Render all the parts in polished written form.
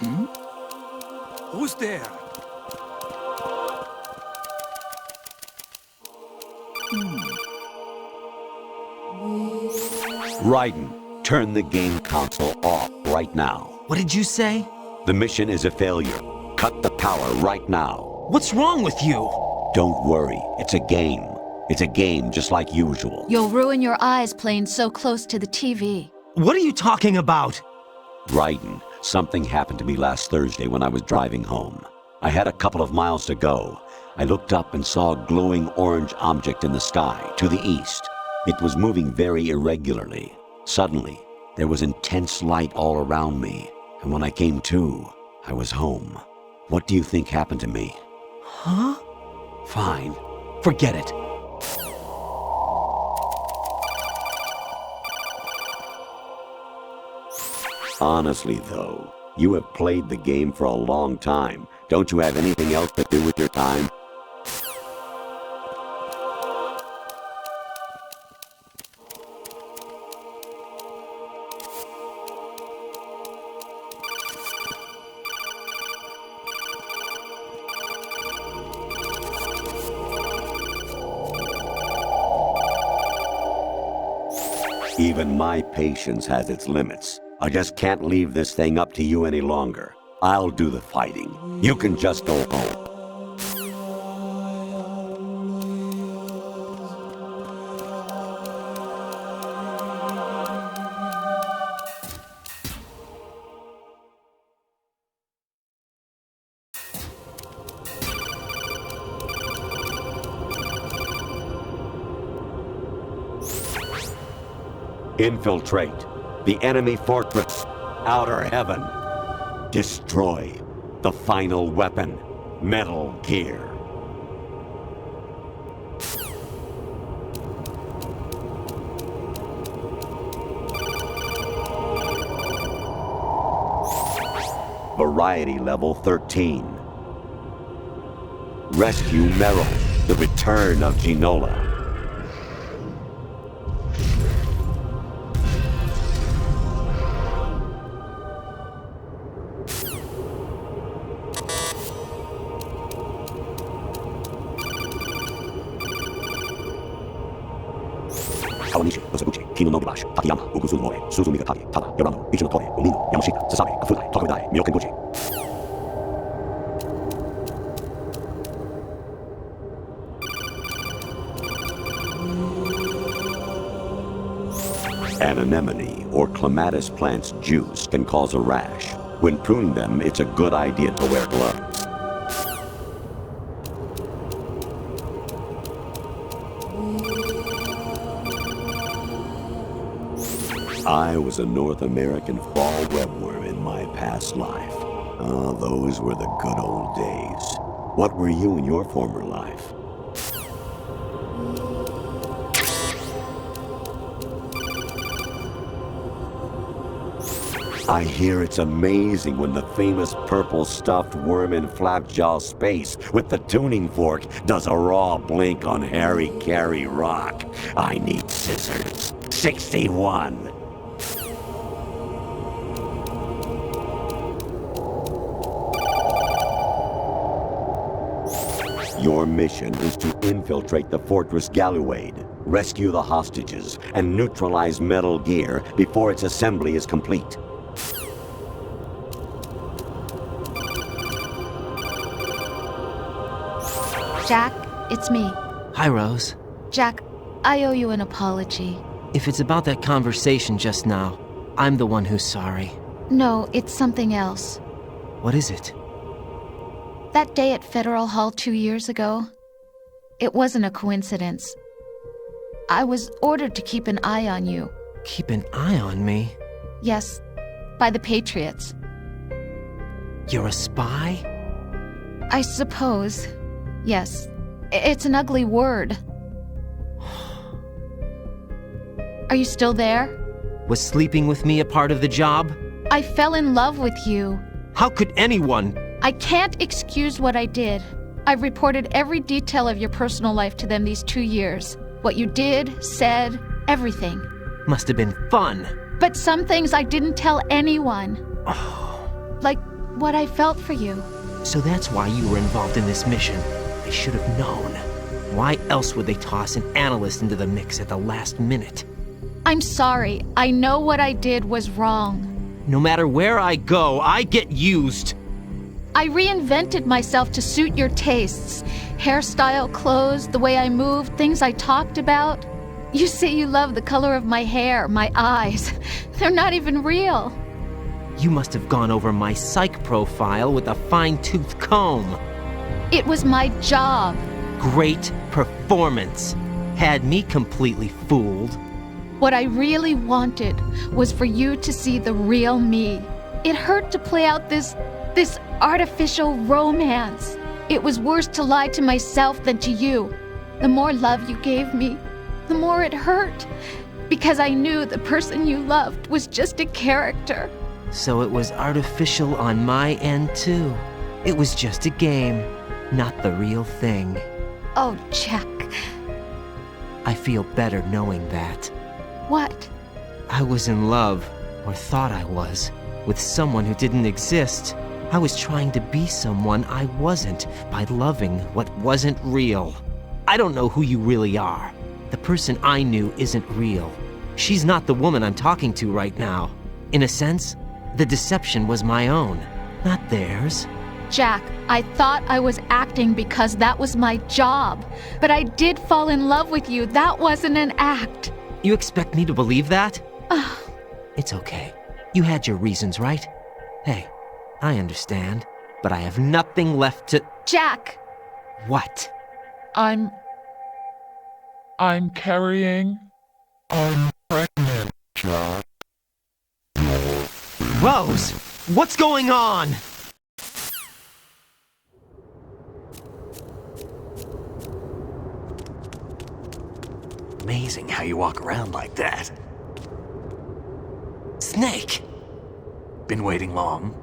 Hmm? Who's there? Raiden, turn the game console off right now. What did you say? The mission is a failure. Cut the power right now. What's wrong with you? Don't worry, it's a game. It's a game just like usual. You'll ruin your eyes playing so close to the TV. What are you talking about? Raiden, something happened to me last Thursday when I was driving home. I had a couple of miles to go. I looked up and saw a glowing orange object in the sky to the east. It was moving very irregularly. Suddenly, there was intense light all around me, and when I came to, I was home. What do you think happened to me? Huh? Fine. Forget it. Honestly, though, you have played the game for a long time. Don't you have anything else to do with your time? Even my patience has its limits. I just can't leave this thing up to you any longer. I'll do the fighting. You can just go home. Infiltrate the enemy fortress, Outer Heaven. Destroy the final weapon, Metal Gear. Variety level 13. Rescue Meryl, the return of Ginola. Kawanishi, Osabuchi, Kino no Gibash, Takayama, Ugusul More, Suzumiga Taki, Tada, Yorano, Ichino Tore, Umino, Yamashita, Sasabe, Kafudai, Tokudai, Myokenguchi. An anemone or clematis plant's juice can cause a rash. When pruning them, it's a good idea to wear gloves. I was a North American fall webworm in my past life. Ah, those were the good old days. What were you in your former life? I hear it's amazing when the famous purple stuffed worm in Flapjaw Space with the tuning fork does a raw blink on Harry Carey Rock. I need scissors. 61. Your mission is to infiltrate the Fortress Galluade, rescue the hostages, and neutralize Metal Gear before its assembly is complete. Jack, it's me. Hi, Rose. Jack, I owe you an apology. If it's about that conversation just now, I'm the one who's sorry. No, it's something else. What is it? That day at Federal Hall 2 years ago, it wasn't a coincidence. I was ordered to keep an eye on you. Keep an eye on me? Yes, by the Patriots. You're a spy? I suppose. Yes. It's an ugly word. Are you still there? Was sleeping with me a part of the job? I fell in love with you. How could anyone? I can't excuse what I did. I've reported every detail of your personal life to them these 2 years. What you did, said, everything. Must have been fun. But some things I didn't tell anyone. Like what I felt for you. So that's why you were involved in this mission. I should have known. Why else would they toss an analyst into the mix at the last minute? I'm sorry. I know what I did was wrong. No matter where I go, I get used. I reinvented myself to suit your tastes. Hairstyle, clothes, the way I moved, things I talked about. You say you love the color of my hair, my eyes. They're not even real. You must have gone over my psych profile with a fine-tooth comb. It was my job. Great performance. Had me completely fooled. What I really wanted was for you to see the real me. It hurt to play out this artificial romance. It was worse to lie to myself than to you. The more love you gave me, the more it hurt. Because I knew the person you loved was just a character. So it was artificial on my end, too. It was just a game, not the real thing. Oh, Jack. I feel better knowing that. What? I was in love, or thought I was, with someone who didn't exist. I was trying to be someone I wasn't by loving what wasn't real. I don't know who you really are. The person I knew isn't real. She's not the woman I'm talking to right now. In a sense, the deception was my own, not theirs. Jack, I thought I was acting because that was my job. But I did fall in love with you. That wasn't an act. You expect me to believe that? It's okay. You had your reasons, right? Hey, I understand, but I have nothing left to... Jack! What? I'm carrying. I'm pregnant, Jack. Rose, what's going on? Amazing how you walk around like that. Snake! Been waiting long?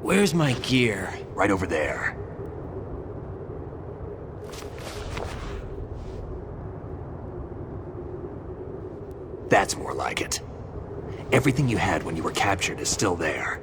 Where's my gear? Right over there. That's more like it. Everything you had when you were captured is still there.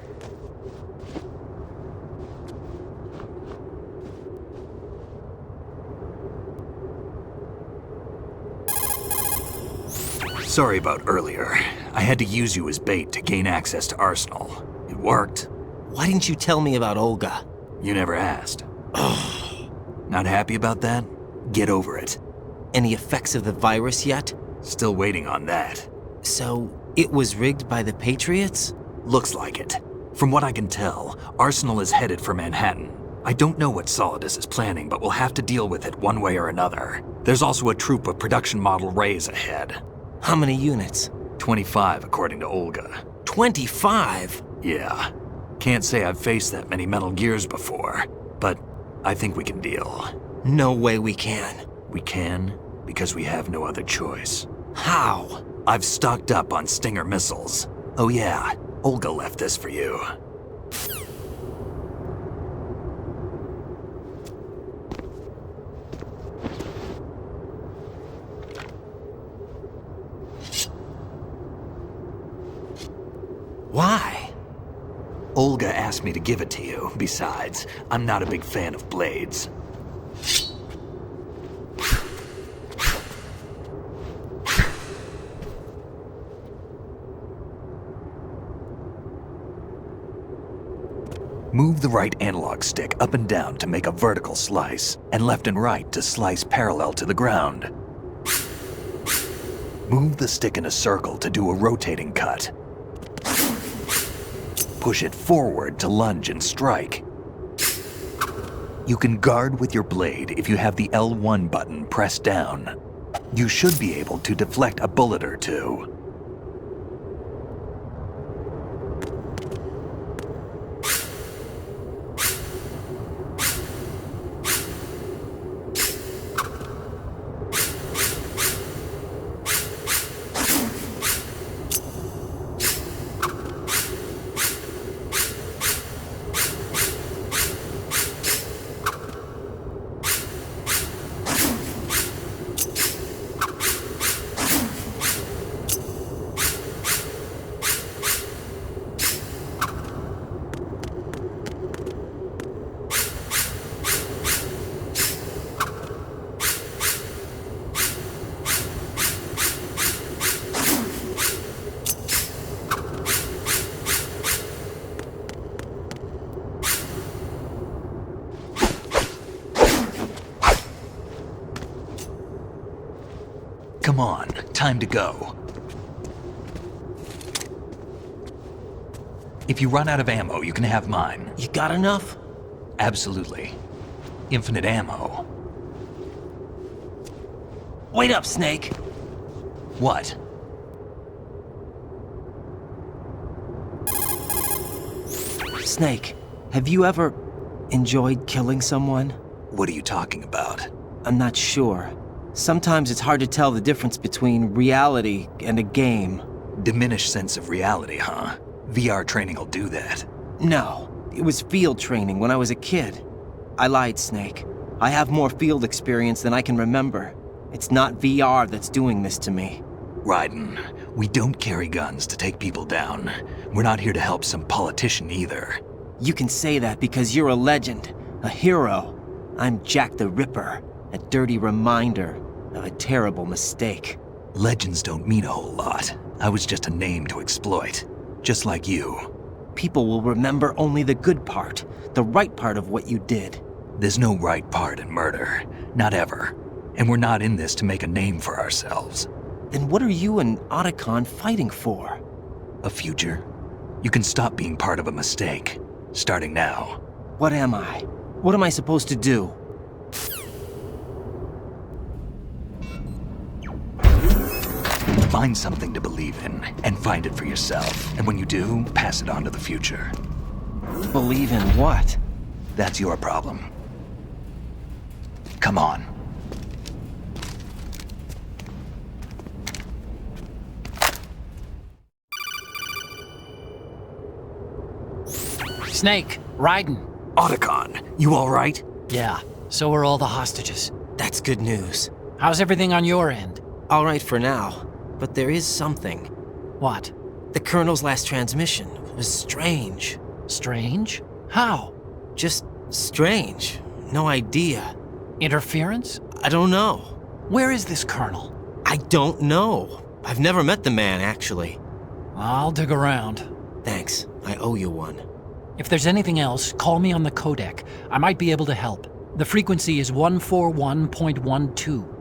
Sorry about earlier. I had to use you as bait to gain access to Arsenal. It worked. Why didn't you tell me about Olga? You never asked. Not happy about that? Get over it. Any effects of the virus yet? Still waiting on that. So, it was rigged by the Patriots? Looks like it. From what I can tell, Arsenal is headed for Manhattan. I don't know what Solidus is planning, but we'll have to deal with it one way or another. There's also a troop of production model Rays ahead. How many units? 25, according to Olga. 25? Yeah. Can't say I've faced that many Metal Gears before, but I think we can deal. No way we can. We can, because we have no other choice. How? I've stocked up on Stinger missiles. Oh yeah, Olga left this for you. Why? Olga asked me to give it to you. Besides, I'm not a big fan of blades. Move the right analog stick up and down to make a vertical slice, and left and right to slice parallel to the ground. Move the stick in a circle to do a rotating cut. Push it forward to lunge and strike. You can guard with your blade if you have the L1 button pressed down. You should be able to deflect a bullet or two. Come on, time to go. If you run out of ammo, you can have mine. You got enough? Absolutely. Infinite ammo. Wait up, Snake. What? Snake, have you ever enjoyed killing someone? What are you talking about? I'm not sure. Sometimes it's hard to tell the difference between reality and a game. Diminished sense of reality, huh? VR training will do that. No, it was field training when I was a kid. I lied, Snake. I have more field experience than I can remember. It's not VR that's doing this to me. Raiden, we don't carry guns to take people down. We're not here to help some politician either. You can say that because you're a legend, a hero. I'm Jack the Ripper, a dirty reminder of a terrible mistake. Legends don't mean a whole lot. I was just a name to exploit. Just like you. People will remember only the good part, the right part of what you did. There's no right part in murder. Not ever. And we're not in this to make a name for ourselves. Then what are you and Otacon fighting for? A future? You can stop being part of a mistake. Starting now. What am I? What am I supposed to do? Find something to believe in, and find it for yourself. And when you do, pass it on to the future. Believe in what? That's your problem. Come on. Snake, Raiden. Otacon, you all right? Yeah, so are all the hostages. That's good news. How's everything on your end? All right for now, but there is something. What? The Colonel's last transmission was strange. Strange? How? Just strange. No idea. Interference? I don't know. Where is this Colonel? I don't know. I've never met the man, actually. I'll dig around. Thanks. I owe you one. If there's anything else, call me on the codec. I might be able to help. The frequency is 141.12.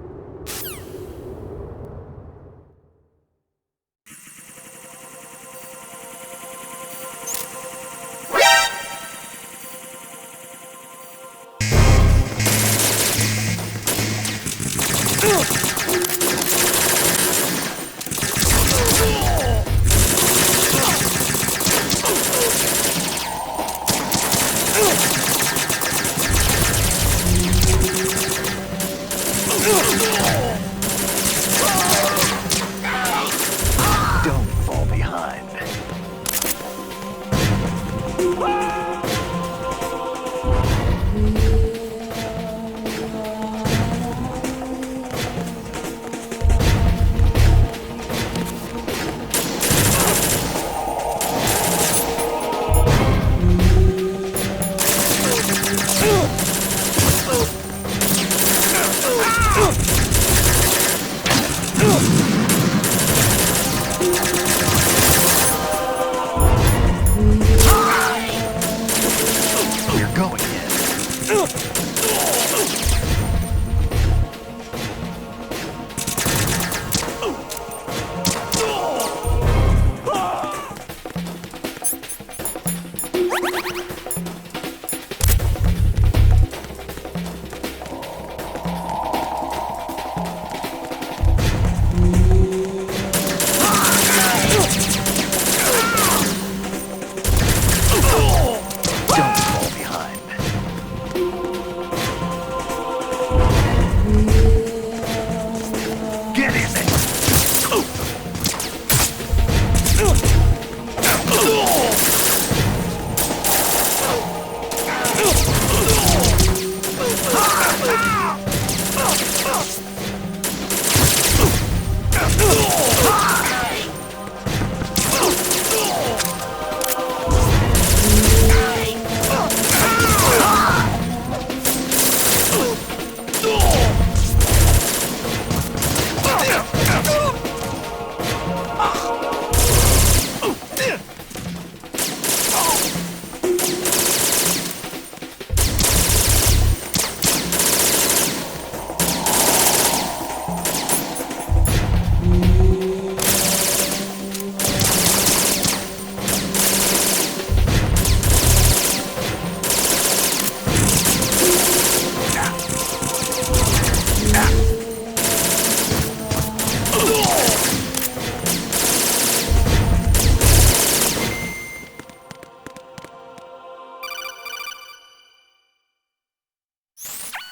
Don't fall behind. You're going in. Don't fall behind.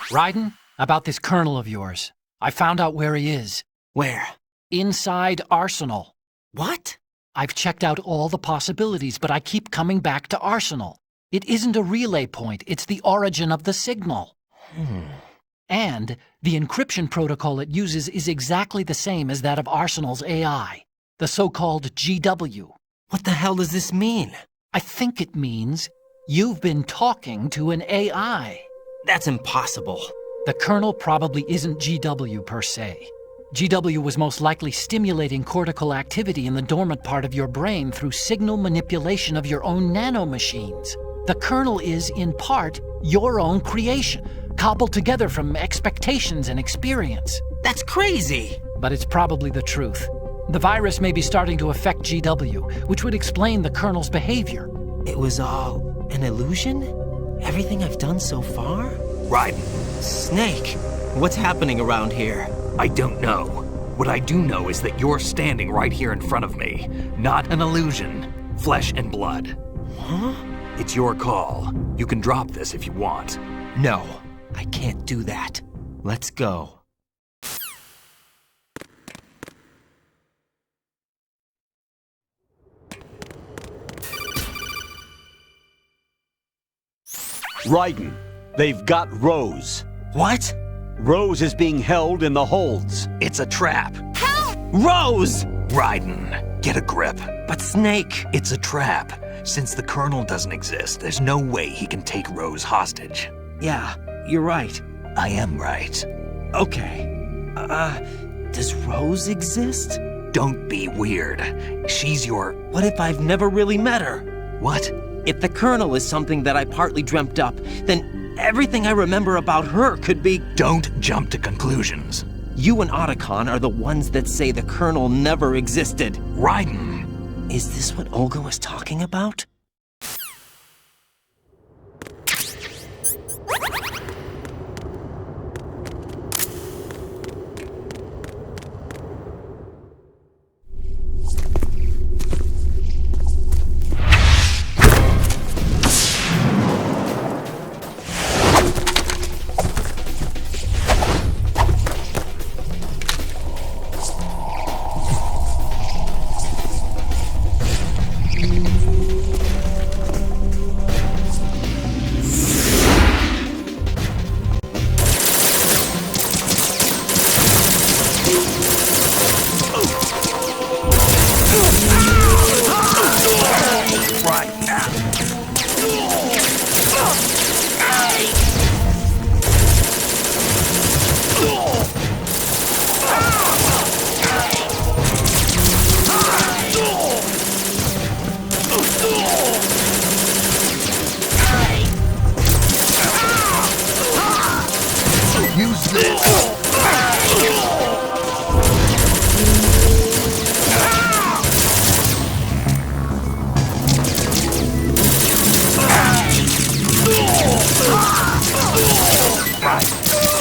Raiden, about this colonel of yours. I found out where he is. Where? Inside Arsenal. What? I've checked out all the possibilities, but I keep coming back to Arsenal. It isn't a relay point, it's the origin of the signal. And the encryption protocol it uses is exactly the same as that of Arsenal's AI, the so-called GW. What the hell does this mean? I think it means you've been talking to an AI. That's impossible. The kernel probably isn't GW per se. GW was most likely stimulating cortical activity in the dormant part of your brain through signal manipulation of your own nanomachines. The kernel is, in part, your own creation, cobbled together from expectations and experience. That's crazy! But it's probably the truth. The virus may be starting to affect GW, which would explain the kernel's behavior. It was all an illusion? Everything I've done so far? Raiden, Snake, what's happening around here? I don't know. What I do know is that you're standing right here in front of me. Not an illusion. Flesh and blood. Huh? It's your call. You can drop this if you want. No, I can't do that. Let's go. Raiden, they've got Rose. What? Rose is being held in the holds. It's a trap. Rose! Raiden, get a grip. But Snake... It's a trap. Since the Colonel doesn't exist, there's no way he can take Rose hostage. Yeah, you're right. I am right. Okay. Does Rose exist? Don't be weird. She's your... What if I've never really met her? What? If the Colonel is something that I partly dreamt up, then everything I remember about her could be... Don't jump to conclusions. You and Otacon are the ones that say the Colonel never existed. Raiden! Is this what Olga was talking about?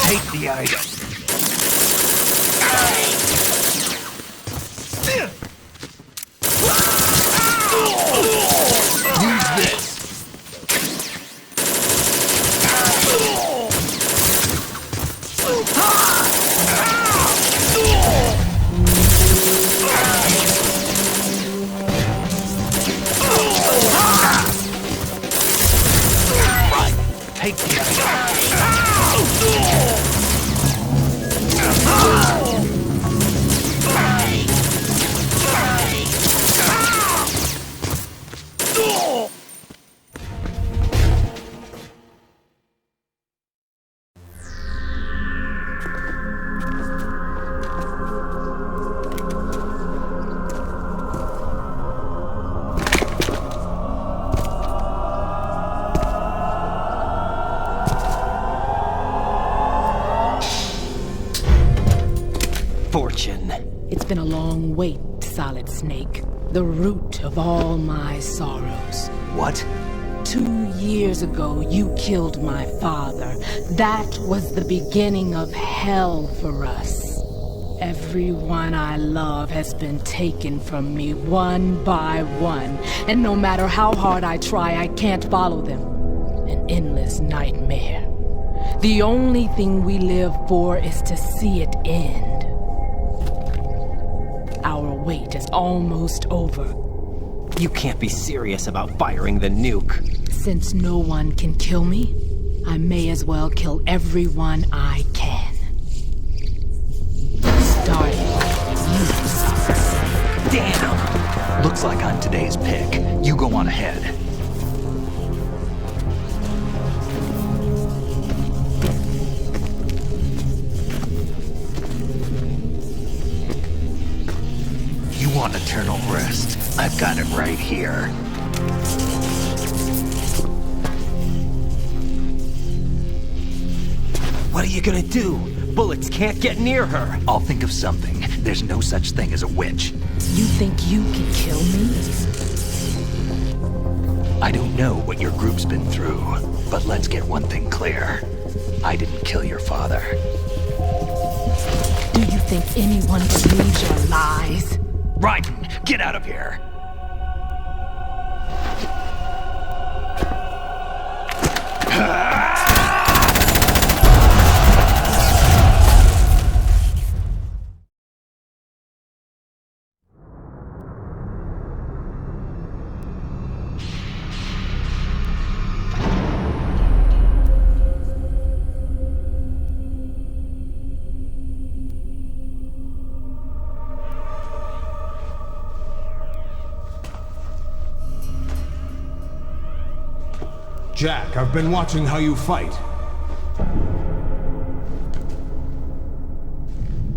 Take the item. Use this. Right. Take the item. Fortune. It's been a long wait, Solid Snake. The root of all my sorrows. What? 2 years ago, you killed my father. That was the beginning of hell for us. Everyone I love has been taken from me one by one, and no matter how hard I try, I can't follow them. An endless nightmare. The only thing we live for is to see it end. Our wait is almost over. You can't be serious about firing the nuke. Since no one can kill me, I may as well kill everyone I can. Starting with you. Damn! Looks like I'm today's pick. You go on ahead. You want eternal rest? I've got it right here. What are you gonna do? Bullets can't get near her. I'll think of something. There's no such thing as a witch. You think you can kill me? I don't know what your group's been through, but let's get one thing clear. I didn't kill your father. Do you think anyone believes your lies? Raiden, get out of here! Jack, I've been watching how you fight.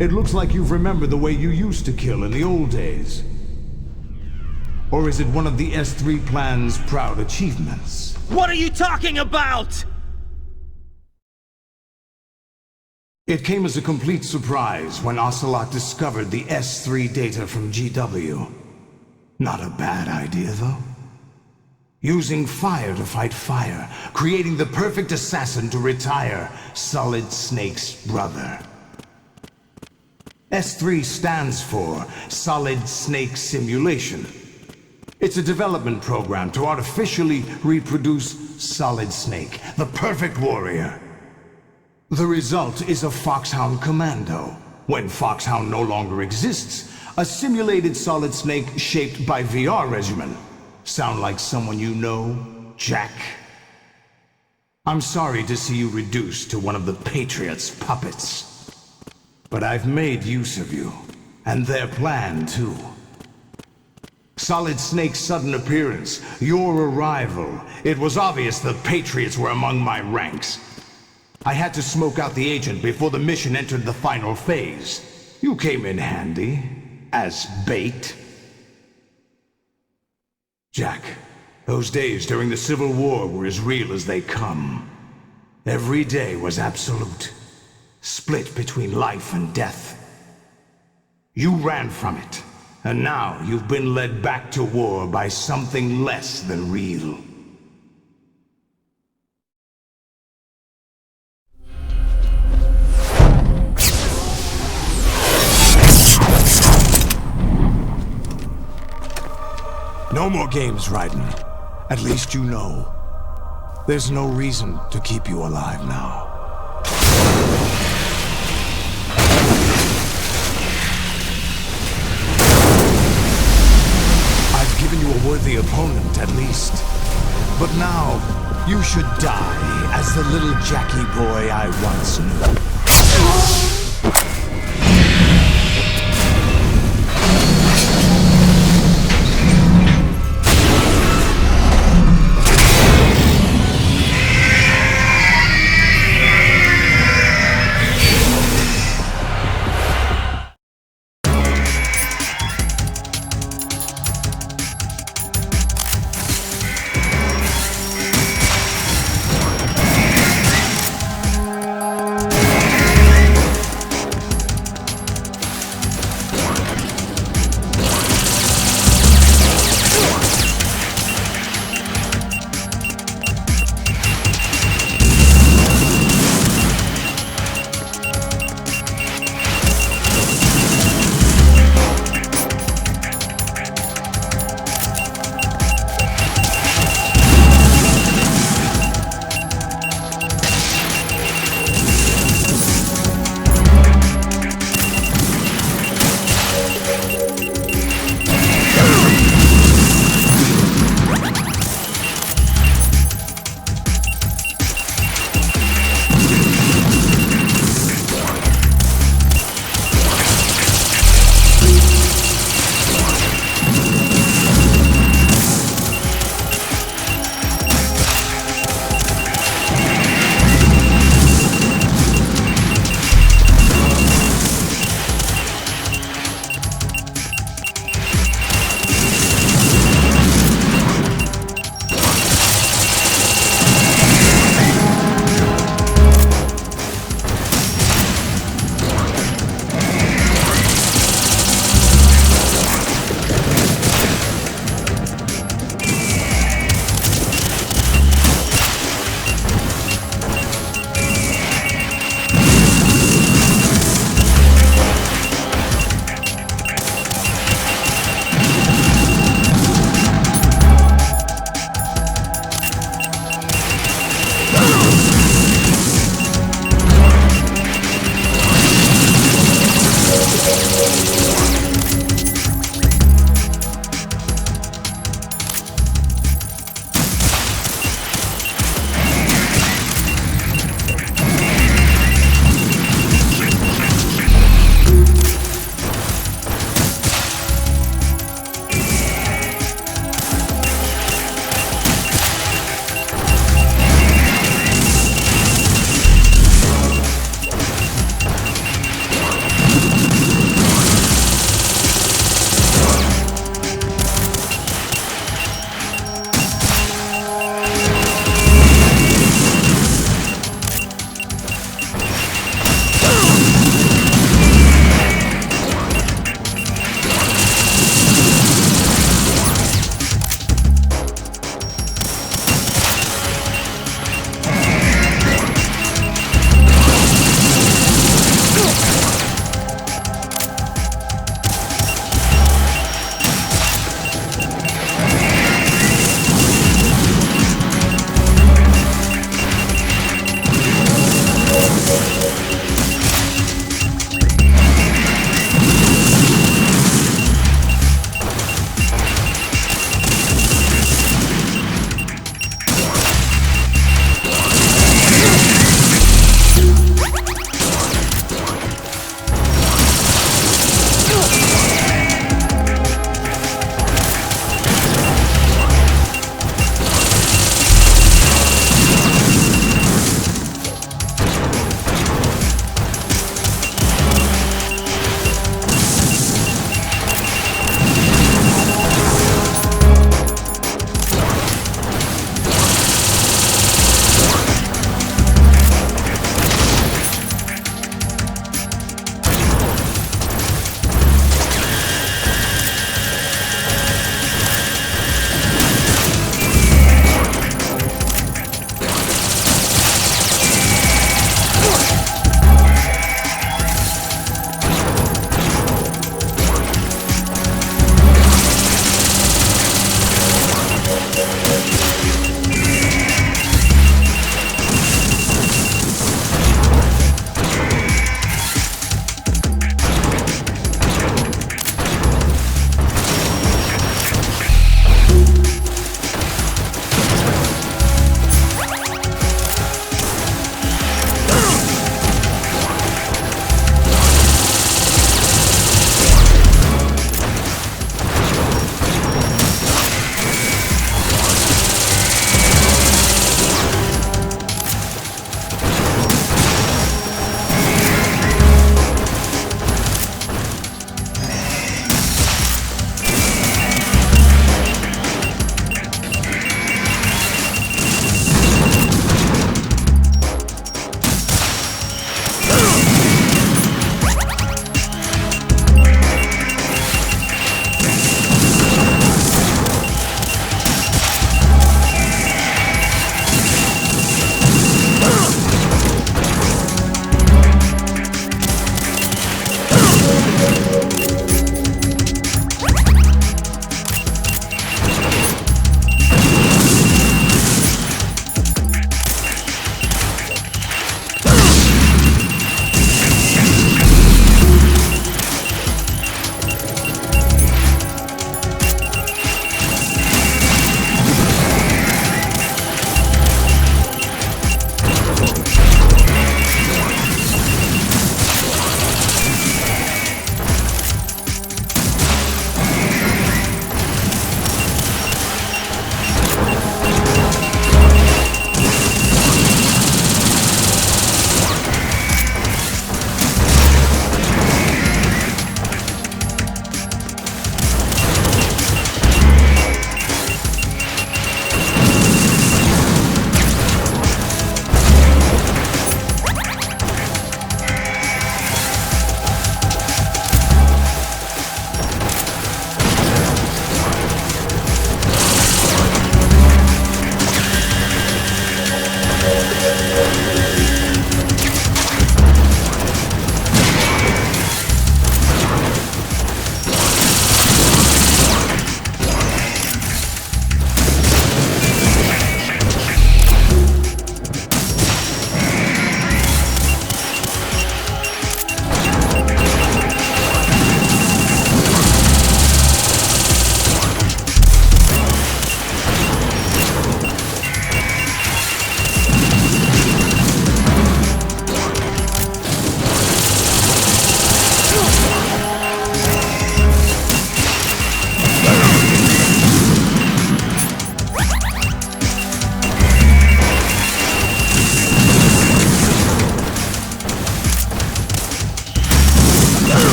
It looks like you've remembered the way you used to kill in the old days. Or is it one of the S3 plan's proud achievements? What are you talking about? It came as a complete surprise when Ocelot discovered the S3 data from GW. Not a bad idea, though. Using fire to fight fire, creating the perfect assassin to retire Solid Snake's brother. S3 stands for Solid Snake Simulation. It's a development program to artificially reproduce Solid Snake, the perfect warrior. The result is a Foxhound Commando. When Foxhound no longer exists, a simulated Solid Snake shaped by VR regimen. Sound like someone you know, Jack? I'm sorry to see you reduced to one of the Patriots' puppets. But I've made use of you, and their plan too. Solid Snake's sudden appearance, your arrival, it was obvious the Patriots were among my ranks. I had to smoke out the agent before the mission entered the final phase. You came in handy, as bait. Jack, those days during the Civil War were as real as they come. Every day was absolute, split between life and death. You ran from it, and now you've been led back to war by something less than real. No more games, Raiden. At least you know. There's no reason to keep you alive now. I've given you a worthy opponent, at least. But now, you should die as the little Jackie boy I once knew.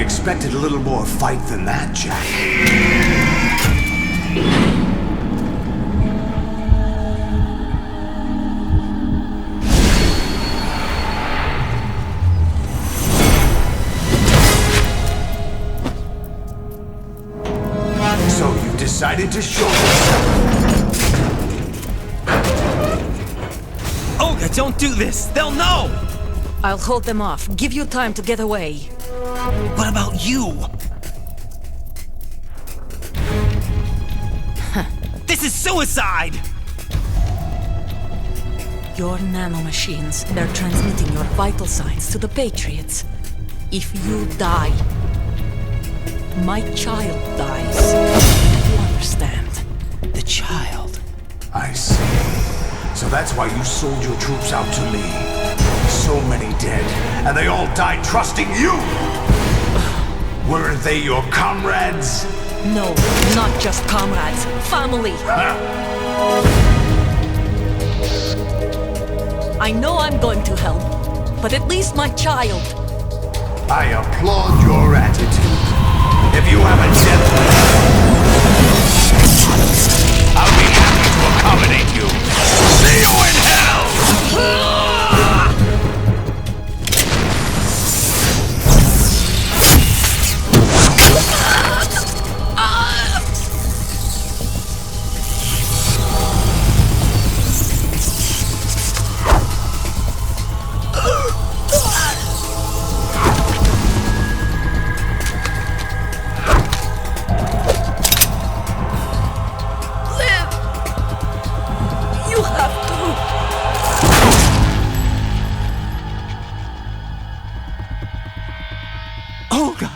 expected a little more fight than that, Jack. So you decided to show yourself. Olga, don't do this! They'll know! I'll hold them off. Give you time to get away. What about you? This is suicide! Your nanomachines, they're transmitting your vital signs to the Patriots. If you die, my child dies. You understand? The child. I see. So that's why you sold your troops out to me. So many dead, and they all died trusting you! Weren't they your comrades? No, not just comrades. Family. I know I'm going to hell, but at least my child. I applaud your attitude. If you have a death wish, I'll be happy to accommodate you. See you in hell! Olga!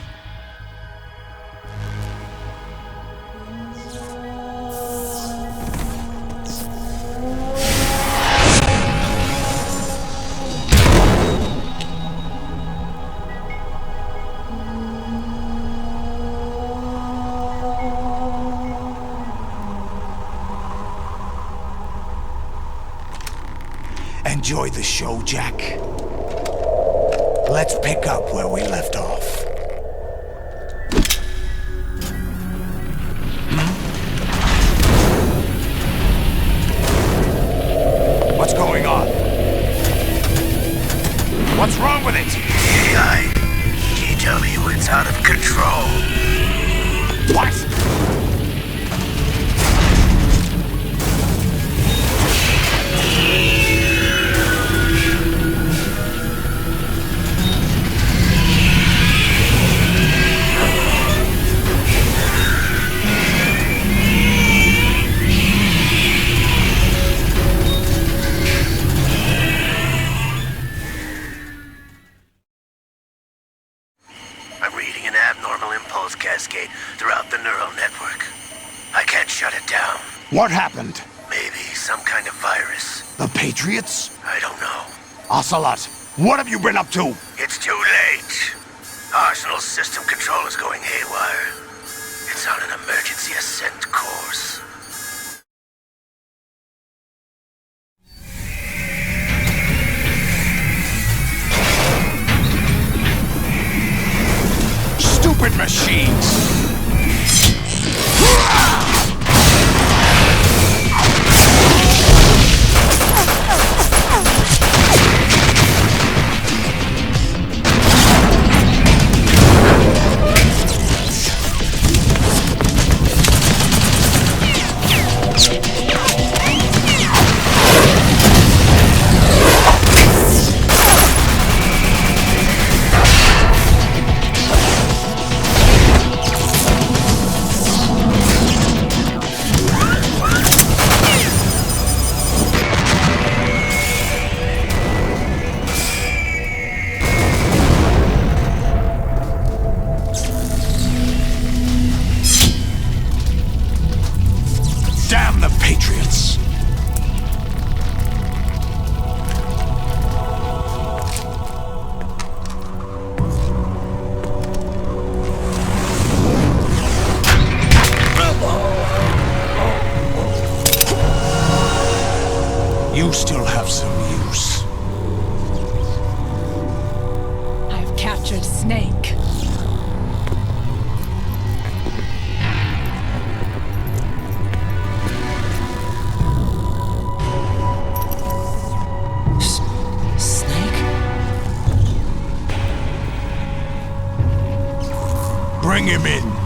Enjoy the show, Jack. Let's pick up where we left off. What's going on? What's wrong with it? GW, it's out of control. What? Cascade throughout the neural network. I can't shut it down. What happened? Maybe some kind of virus. The Patriots? I don't know. Ocelot, what have you been up to? It's too late. Arsenal's system control is going haywire. It's on an emergency ascent course. Stupid machines! Bring him in.